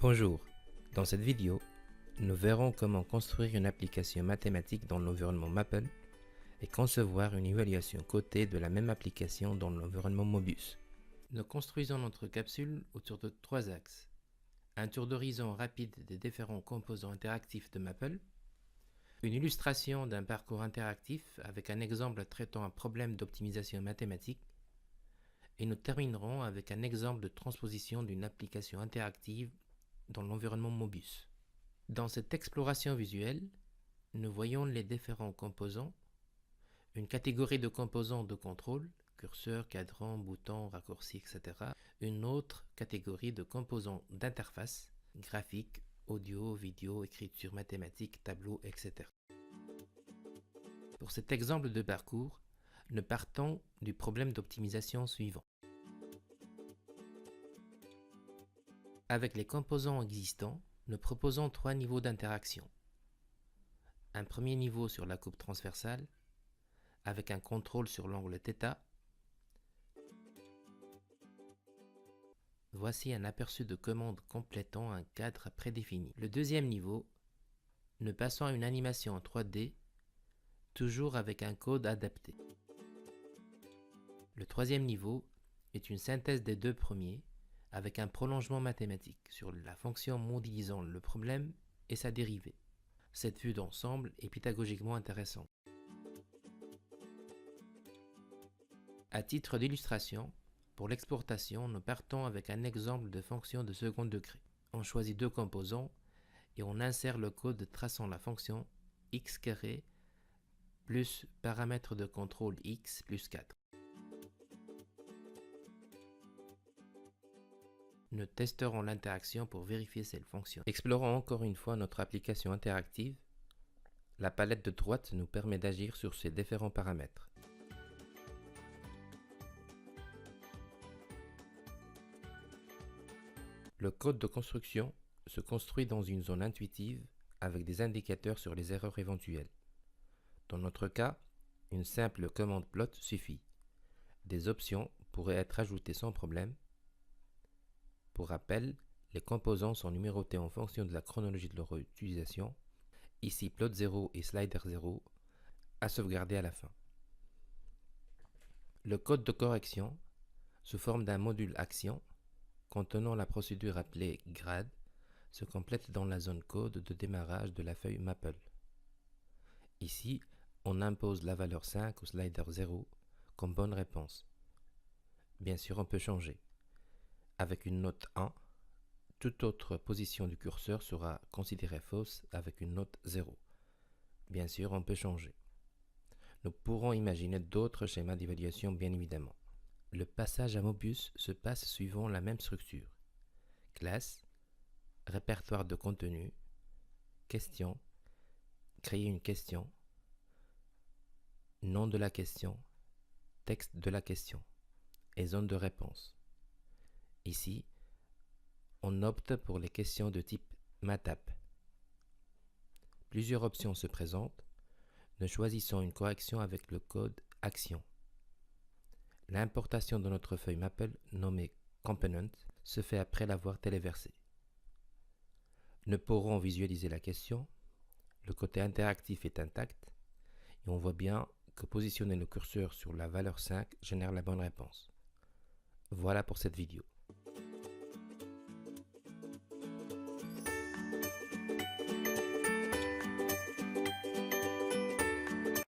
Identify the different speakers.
Speaker 1: Bonjour, dans cette vidéo, nous verrons comment construire une application mathématique dans l'environnement Maple et concevoir une évaluation cotée de la même application dans l'environnement Mobius. Nous construisons notre capsule autour de 3 axes. Un tour d'horizon rapide des différents composants interactifs de Maple, une illustration d'un parcours interactif avec un exemple traitant un problème d'optimisation mathématique, et nous terminerons avec un exemple de transposition d'une application interactive dans l'environnement Mobius. Dans cette exploration visuelle, nous voyons les différents composants, une catégorie de composants de contrôle, curseur, cadran, bouton, raccourci, etc. Une autre catégorie de composants d'interface, graphique, audio, vidéo, écriture mathématique, tableau, etc. Pour cet exemple de parcours, nous partons du problème d'optimisation suivant. Avec les composants existants, nous proposons 3 niveaux d'interaction. Un premier niveau sur la coupe transversale, avec un contrôle sur l'angle θ. Voici un aperçu de commande complétant un cadre prédéfini. Le deuxième niveau, nous passons à une animation en 3D, toujours avec un code adapté. Le troisième niveau est une synthèse des deux premiers, avec un prolongement mathématique sur la fonction modélisant le problème et sa dérivée. Cette vue d'ensemble est pédagogiquement intéressante. À titre d'illustration, pour l'exportation, nous partons avec un exemple de fonction de second degré. On choisit 2 composants et on insère le code traçant la fonction x carré plus paramètre de contrôle x plus 4. Nous testerons l'interaction pour vérifier si elle fonctionne. Explorons encore une fois notre application interactive. La palette de droite nous permet d'agir sur ces différents paramètres. Le code de construction se construit dans une zone intuitive avec des indicateurs sur les erreurs éventuelles. Dans notre cas, une simple commande plot suffit. Des options pourraient être ajoutées sans problème. Pour rappel, les composants sont numérotés en fonction de la chronologie de leur utilisation. Ici, plot 0 et slider 0, à sauvegarder à la fin. Le code de correction sous forme d'un module action contenant la procédure appelée grade se complète dans la zone code de démarrage de la feuille Maple. Ici, on impose la valeur 5 au slider 0 comme bonne réponse. Bien sûr, on peut changer. Avec une note 1, toute autre position du curseur sera considérée fausse avec une note 0. Bien sûr, on peut changer. Nous pourrons imaginer d'autres schémas d'évaluation bien évidemment. Le passage à Mobius se passe suivant la même structure. Classe, répertoire de contenu, question, créer une question, nom de la question, texte de la question et zone de réponse. Ici, on opte pour les questions de type MATAP. Plusieurs options se présentent. Nous choisissons une correction avec le code action. L'importation de notre feuille Maple nommée Component se fait après l'avoir téléversée. Nous pourrons visualiser la question. Le côté interactif est intact et on voit bien que positionner le curseur sur la valeur 5 génère la bonne réponse. Voilà pour cette vidéo.